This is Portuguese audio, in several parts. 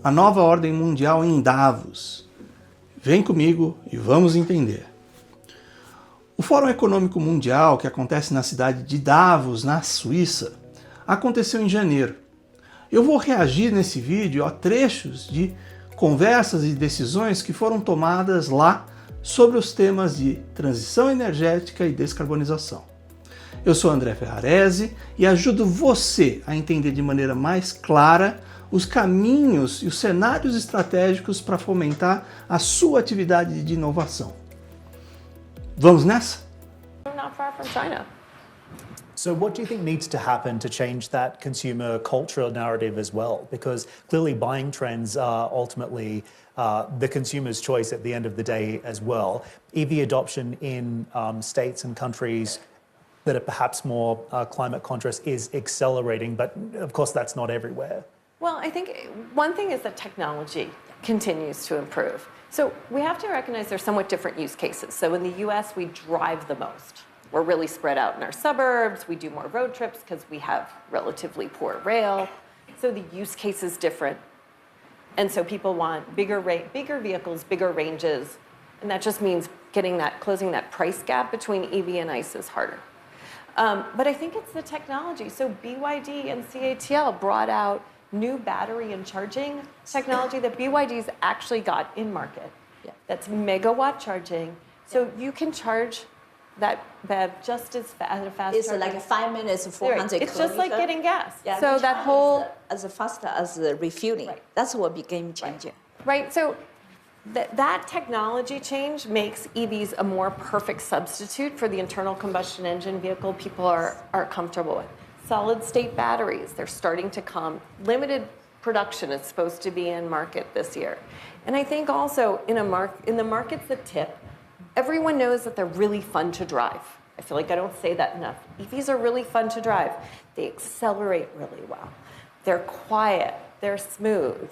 a nova ordem mundial em Davos. Vem comigo e vamos entender. O Fórum Econômico Mundial, que acontece na cidade de Davos, na Suíça, aconteceu em janeiro. Eu vou reagir nesse vídeo a trechos de conversas e decisões que foram tomadas lá sobre os temas de transição energética e descarbonização. Eu sou André Ferrarese e ajudo você a entender de maneira mais clara os caminhos e os cenários estratégicos para fomentar a sua atividade de inovação. Vamos nessa? Not far from China. So what do you think needs to happen to change that consumer cultural narrative as well? Because clearly buying trends are ultimately the consumer's choice at the end of the day as well. EV adoption in states and countries that are perhaps more climate conscious is accelerating, but of course that's not everywhere. Well, I think one thing is that technology continues to improve. So we have to recognize there's somewhat different use cases. So in the US, we drive the most. We're really spread out in our suburbs. We do more road trips because we have relatively poor rail. So the use case is different. And so people want bigger vehicles, bigger ranges. And that just means closing that price gap between EV and ICE is harder. But I think it's the technology. So BYD and CATL brought out new battery and charging technology that BYD's actually got in market. Yeah. That's megawatt charging. So you can charge that BEV just as at a fast It's like 5 minutes, 400 kilometers. It's just like getting gas. Yeah, so that whole as fast as the refueling. Right. That's what became changing. Right. So that technology change makes EVs a more perfect substitute for the internal combustion engine vehicle people are comfortable with. Solid state batteries, they're starting to come. Limited production is supposed to be in market this year. And I think also in the markets that tip, everyone knows that they're really fun to drive. I feel like I don't say that enough. EVs are really fun to drive. They accelerate really well. They're quiet, they're smooth,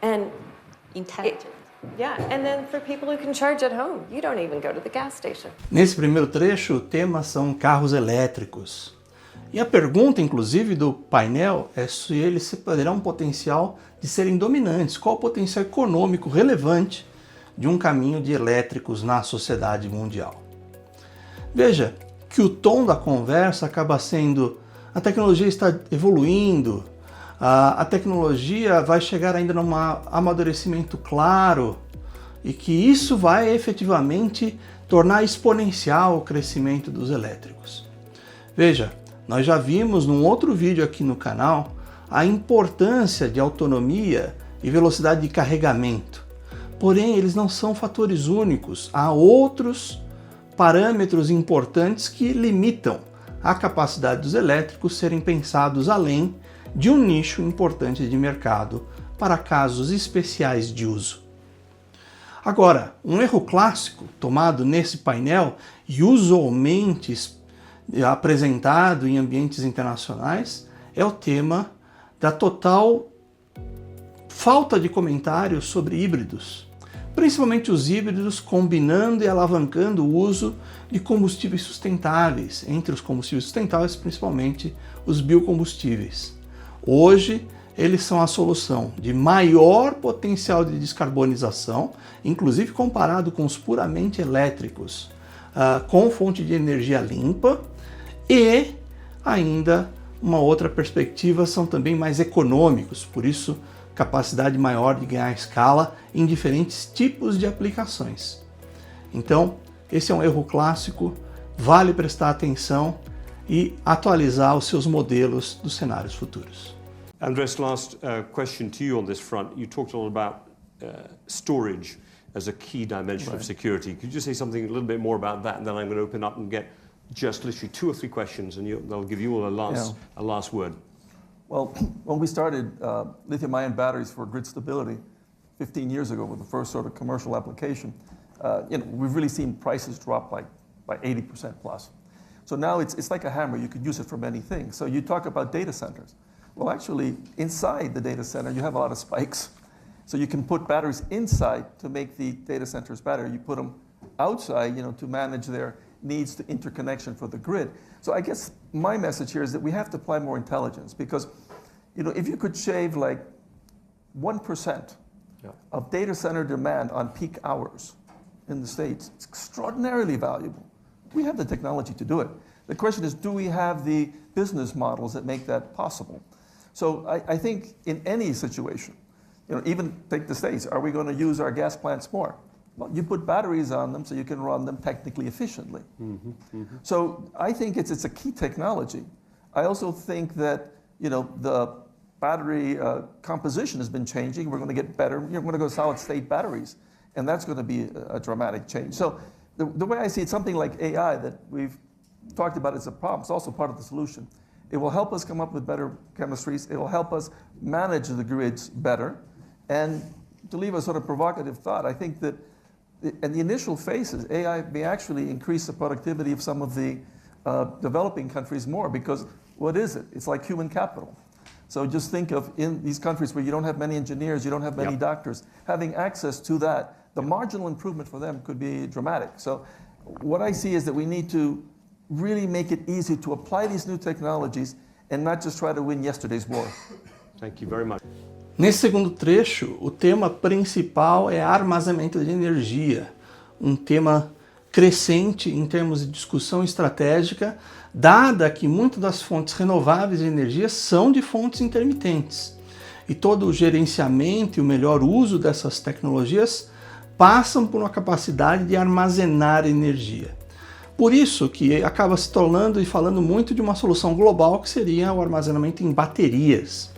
and intelligent. And then for people who can charge at home, you don't even go to the gas station. Nesse primeiro trecho, o tema são carros elétricos. E a pergunta, inclusive, do painel é se eles terão um potencial de serem dominantes. Qual o potencial econômico relevante de um caminho de elétricos na sociedade mundial? Veja que o tom da conversa acaba sendo: a tecnologia está evoluindo, a tecnologia vai chegar ainda num amadurecimento claro e que isso vai efetivamente tornar exponencial o crescimento dos elétricos. Veja, nós já vimos num outro vídeo aqui no canal a importância de autonomia e velocidade de carregamento. Porém, eles não são fatores únicos. Há outros parâmetros importantes que limitam a capacidade dos elétricos serem pensados além de um nicho importante de mercado para casos especiais de uso. Agora, um erro clássico tomado nesse painel e usualmente apresentado em ambientes internacionais é o tema da total falta de comentários sobre híbridos, principalmente os híbridos combinando e alavancando o uso de combustíveis sustentáveis, entre os combustíveis sustentáveis, principalmente os biocombustíveis. Hoje, eles são a solução de maior potencial de descarbonização, inclusive comparado com os puramente elétricos, com fonte de energia limpa, e ainda uma outra perspectiva, são também mais econômicos, por isso capacidade maior de ganhar escala em diferentes tipos de aplicações. Então, esse é um erro clássico, vale prestar atenção e atualizar os seus modelos dos cenários futuros. Andres, last question to you on this front. You talked a lot about storage as a key dimension of security. Could you just say something a little bit more about that, and then I'm going to open up and get just literally 2 or 3 questions, and they'll give you all a last word. Well, when we started lithium-ion batteries for grid stability 15 years ago with the first sort of commercial application, we've really seen prices drop by 80% plus. So now it's like a hammer. You could use it for many things. So you talk about data centers. Well, actually, inside the data center, you have a lot of spikes. So you can put batteries inside to make the data centers better. You put them outside, to manage their needs to interconnection for the grid. So I guess my message here is that we have to apply more intelligence because, if you could shave like 1% of data center demand on peak hours in the States. It's extraordinarily valuable. We have the technology to do it. The question is, do we have the business models that make that possible? So I think in any situation, even take the States, are we going to use our gas plants more? Well, you put batteries on them so you can run them technically efficiently. So I think it's a key technology. I also think that the battery composition has been changing. We're going to get better. We're going to go solid state batteries, and that's going to be a dramatic change. So the way I see it, something like AI that we've talked about as a problem, it's also part of the solution. It will help us come up with better chemistries. It will help us manage the grids better. And to leave a sort of provocative thought, I think that in the initial phases, AI may actually increase the productivity of some of the developing countries more, because what is it? It's like human capital. So just think of in these countries where you don't have many engineers, you don't have many doctors, having access to that, the marginal improvement for them could be dramatic. So what I see is that we need to really make it easy to apply these new technologies and not just try to win yesterday's war. Thank you very much. Nesse segundo trecho, o tema principal é armazenamento de energia, um tema crescente em termos de discussão estratégica, dada que muitas das fontes renováveis de energia são de fontes intermitentes. E todo o gerenciamento e o melhor uso dessas tecnologias passam por uma capacidade de armazenar energia. Por isso que acaba se tornando e falando muito de uma solução global que seria o armazenamento em baterias.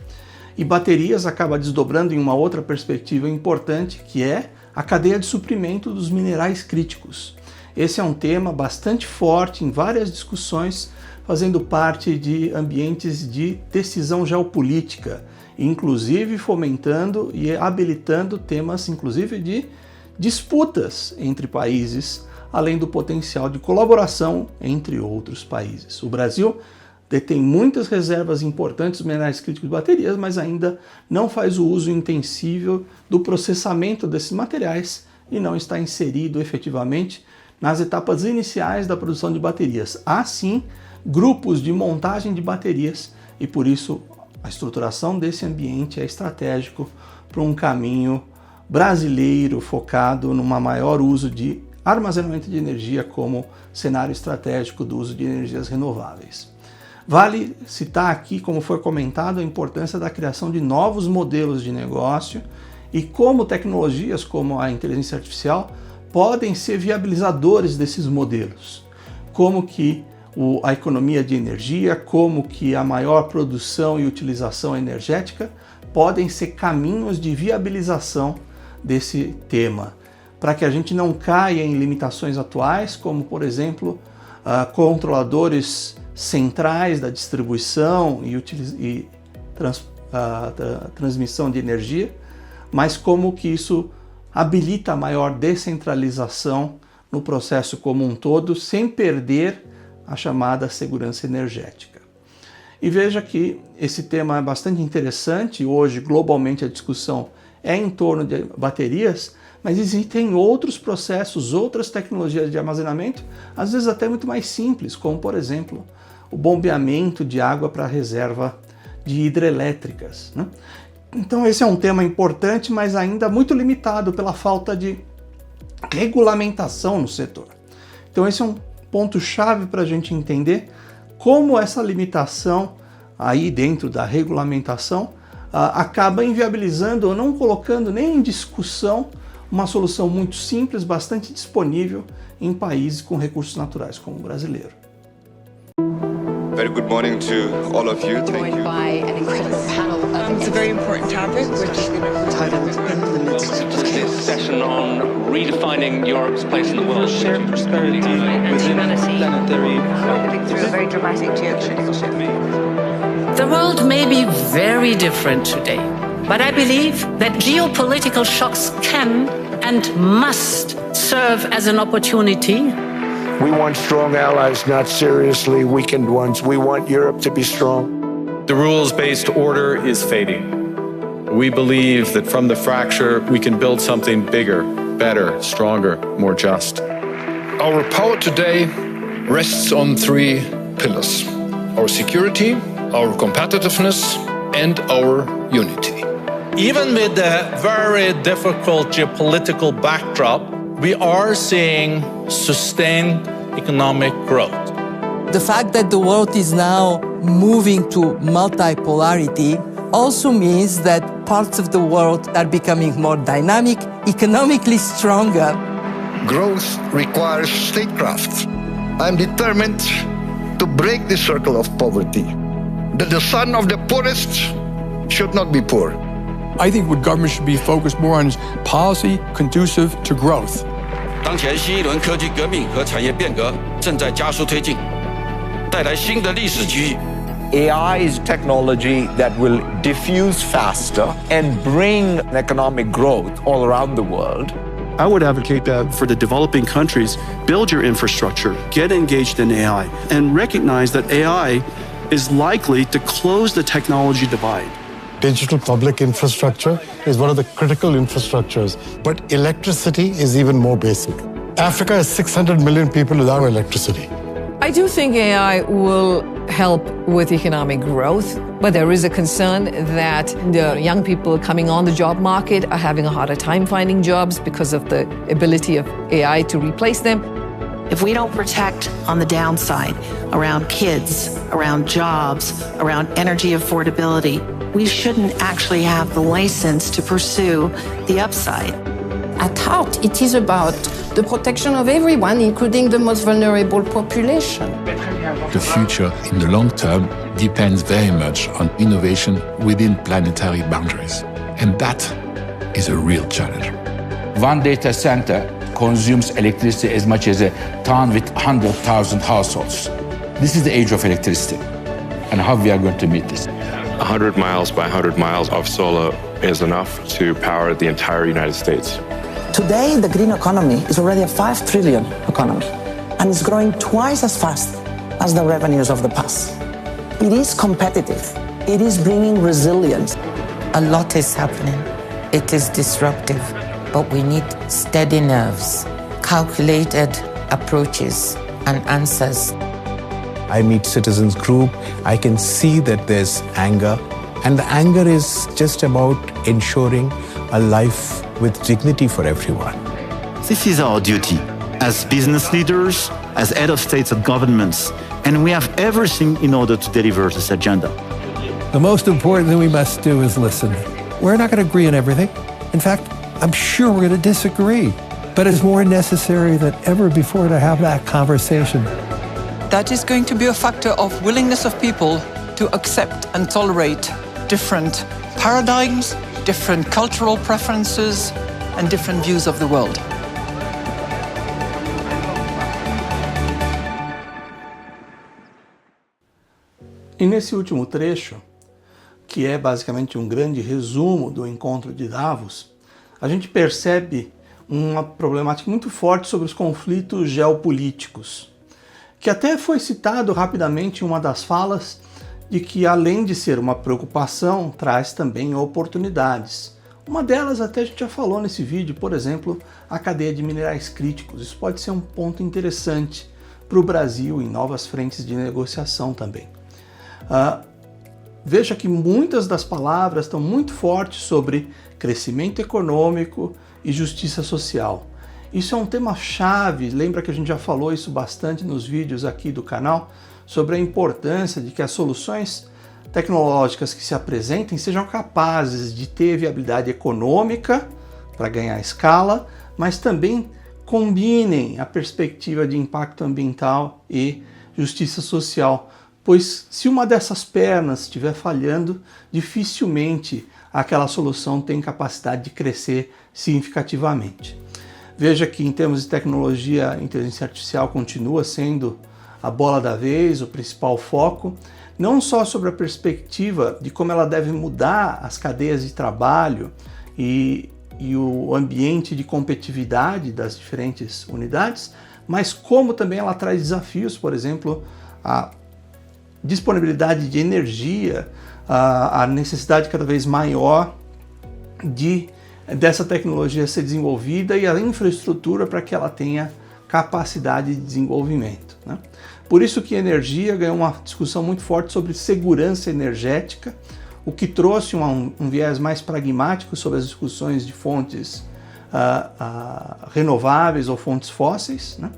E baterias acaba desdobrando em uma outra perspectiva importante, que é a cadeia de suprimento dos minerais críticos. Esse é um tema bastante forte em várias discussões, fazendo parte de ambientes de decisão geopolítica, inclusive fomentando e habilitando temas, inclusive, de disputas entre países, além do potencial de colaboração entre outros países. O Brasil detém muitas reservas importantes de minerais críticos de baterias, mas ainda não faz o uso intensivo do processamento desses materiais e não está inserido efetivamente nas etapas iniciais da produção de baterias. Há sim grupos de montagem de baterias e por isso a estruturação desse ambiente é estratégico para um caminho brasileiro focado num maior uso de armazenamento de energia como cenário estratégico do uso de energias renováveis. Vale citar aqui, como foi comentado, a importância da criação de novos modelos de negócio e como tecnologias como a inteligência artificial podem ser viabilizadores desses modelos. Como que a economia de energia, como que a maior produção e utilização energética podem ser caminhos de viabilização desse tema, para que a gente não caia em limitações atuais, como, por exemplo, controladores centrais da distribuição e transmissão de energia, mas como que isso habilita a maior descentralização no processo como um todo, sem perder a chamada segurança energética. E veja que esse tema é bastante interessante. Hoje, globalmente, a discussão é em torno de baterias, mas existem outros processos, outras tecnologias de armazenamento, às vezes até muito mais simples, como, por exemplo, o bombeamento de água para a reserva de hidrelétricas, né? Então esse é um tema importante, mas ainda muito limitado pela falta de regulamentação no setor. Então esse é um ponto-chave para a gente entender como essa limitação aí dentro da regulamentação acaba inviabilizando ou não colocando nem em discussão uma solução muito simples, bastante disponível em países com recursos naturais como o brasileiro. Very good morning to all of you. Thank you. By an incredible panel of It's a very important topic, which titled "In the Midst of This session on redefining Europe's place in the world. Shared prosperity within planetary." Living through a very dramatic geopolitical shift. The world may be very different today, but I believe that geopolitical shocks can and must serve as an opportunity. We want strong allies, not seriously weakened ones. We want Europe to be strong. The rules-based order is fading. We believe that from the fracture, we can build something bigger, better, stronger, more just. Our power today rests on three pillars: our security, our competitiveness, and our unity. Even with the very difficult geopolitical backdrop, we are seeing sustained economic growth. The fact that the world is now moving to multipolarity also means that parts of the world are becoming more dynamic, economically stronger. Growth requires statecraft. I'm determined to break the circle of poverty. That the son of the poorest should not be poor. I think what government should be focused more on is policy conducive to growth. 当前新一轮科技革命和产业变革正在加速推进，带来新的历史机遇。 AI is technology that will diffuse faster and bring economic growth all around the world. I would advocate that for the developing countries, build your infrastructure, get engaged in AI, and recognize that AI is likely to close the technology divide. Digital public infrastructure is one of the critical infrastructures, but electricity is even more basic. Africa has 600 million people without electricity. I do think AI will help with economic growth, but there is a concern that the young people coming on the job market are having a harder time finding jobs because of the ability of AI to replace them. If we don't protect on the downside around kids, around jobs, around energy affordability, we shouldn't actually have the license to pursue the upside. At heart, it is about the protection of everyone, including the most vulnerable population. The future in the long term depends very much on innovation within planetary boundaries. And that is a real challenge. One data center consumes electricity as much as a town with 100,000 households. This is the age of electricity, and how we are going to meet this. 100 miles by 100 miles of solar is enough to power the entire United States. Today, the green economy is already a 5 trillion economy, and it's growing twice as fast as the revenues of the past. It is competitive. It is bringing resilience. A lot is happening. It is disruptive, but we need steady nerves, calculated approaches and answers. I meet citizens group, I can see that there's anger, and the anger is just about ensuring a life with dignity for everyone. This is our duty as business leaders, as head of states and governments, and we have everything in order to deliver this agenda. The most important thing we must do is listen. We're not going to agree on everything. In fact, I'm sure we're going to disagree, but it's more necessary than ever before to have that conversation. That is going to be a factor of willingness of people to accept and tolerate different paradigms, different cultural preferences, and different views of the world. E nesse último trecho, que é basicamente um grande resumo do encontro de Davos, a gente percebe uma problemática muito forte sobre os conflitos geopolíticos, que até foi citado rapidamente em uma das falas, de que além de ser uma preocupação, traz também oportunidades. Uma delas até a gente já falou nesse vídeo, por exemplo, a cadeia de minerais críticos. Isso pode ser um ponto interessante para o Brasil em novas frentes de negociação também. Veja que muitas das palavras estão muito fortes sobre crescimento econômico e justiça social. Isso é um tema-chave, lembra que a gente já falou isso bastante nos vídeos aqui do canal, sobre a importância de que as soluções tecnológicas que se apresentem sejam capazes de ter viabilidade econômica para ganhar escala, mas também combinem a perspectiva de impacto ambiental e justiça social, pois se uma dessas pernas estiver falhando, dificilmente aquela solução tem capacidade de crescer significativamente. Veja que em termos de tecnologia, a inteligência artificial continua sendo a bola da vez, o principal foco, não só sobre a perspectiva de como ela deve mudar as cadeias de trabalho e o ambiente de competitividade das diferentes unidades, mas como também ela traz desafios, por exemplo, a disponibilidade de energia, a necessidade cada vez maior dessa tecnologia ser desenvolvida e a infraestrutura para que ela tenha capacidade de desenvolvimento, né? Por isso que energia ganhou uma discussão muito forte sobre segurança energética, o que trouxe um viés mais pragmático sobre as discussões de fontes renováveis ou fontes fósseis, né?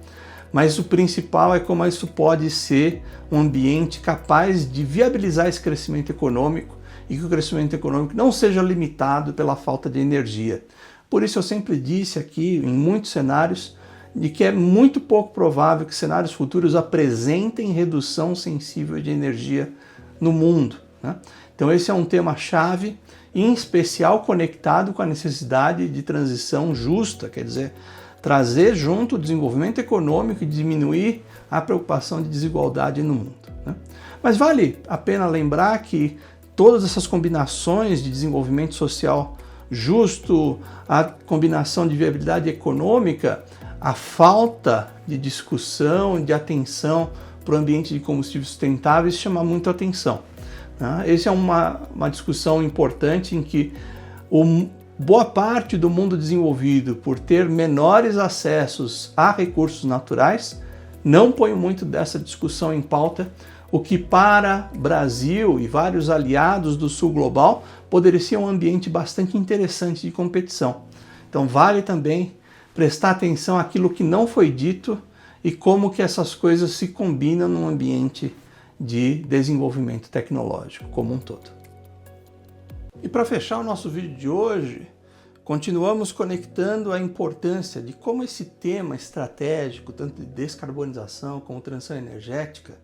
Mas o principal é como isso pode ser um ambiente capaz de viabilizar esse crescimento econômico e que o crescimento econômico não seja limitado pela falta de energia. Por isso eu sempre disse aqui, em muitos cenários, de que é muito pouco provável que cenários futuros apresentem redução sensível de energia no mundo, né? Então esse é um tema-chave, em especial conectado com a necessidade de transição justa, quer dizer, trazer junto o desenvolvimento econômico e diminuir a preocupação de desigualdade no mundo, né? Mas vale a pena lembrar que todas essas combinações de desenvolvimento social justo, a combinação de viabilidade econômica, a falta de discussão, de atenção para o ambiente de combustíveis sustentáveis chama muito a atenção, né? Essa é uma discussão importante em que boa parte do mundo desenvolvido, por ter menores acessos a recursos naturais, não põe muito dessa discussão em pauta, o que para Brasil e vários aliados do sul global poderia ser um ambiente bastante interessante de competição. Então vale também prestar atenção àquilo que não foi dito e como que essas coisas se combinam num ambiente de desenvolvimento tecnológico como um todo. E para fechar o nosso vídeo de hoje, continuamos conectando a importância de como esse tema estratégico, tanto de descarbonização como transição energética,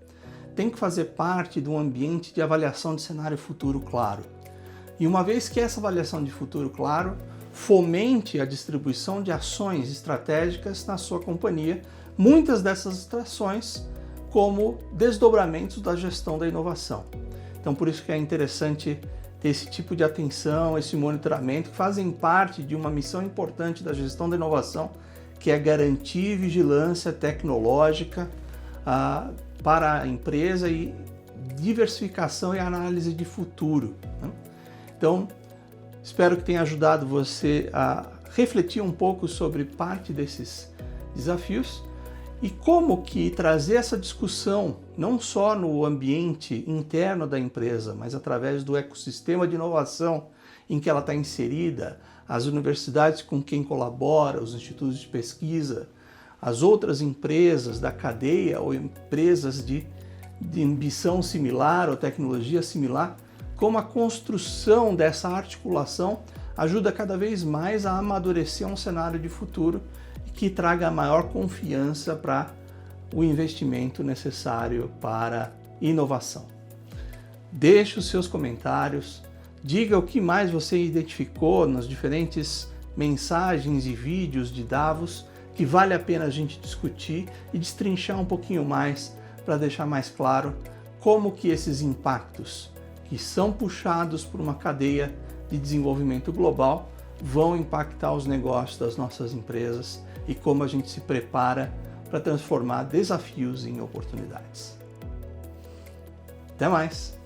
tem que fazer parte de um ambiente de avaliação de cenário futuro claro. E uma vez que essa avaliação de futuro claro fomente a distribuição de ações estratégicas na sua companhia, muitas dessas ações como desdobramentos da gestão da inovação. Então por isso que é interessante ter esse tipo de atenção, esse monitoramento, que fazem parte de uma missão importante da gestão da inovação, que é garantir vigilância tecnológica para a empresa e diversificação e análise de futuro, né? Então, espero que tenha ajudado você a refletir um pouco sobre parte desses desafios e como que trazer essa discussão não só no ambiente interno da empresa, mas através do ecossistema de inovação em que ela está inserida, as universidades com quem colabora, os institutos de pesquisa, as outras empresas da cadeia ou empresas de ambição similar ou tecnologia similar, como a construção dessa articulação ajuda cada vez mais a amadurecer um cenário de futuro que traga maior confiança para o investimento necessário para inovação. Deixe os seus comentários, diga o que mais você identificou nas diferentes mensagens e vídeos de Davos que vale a pena a gente discutir e destrinchar um pouquinho mais para deixar mais claro como que esses impactos que são puxados por uma cadeia de desenvolvimento global vão impactar os negócios das nossas empresas e como a gente se prepara para transformar desafios em oportunidades. Até mais!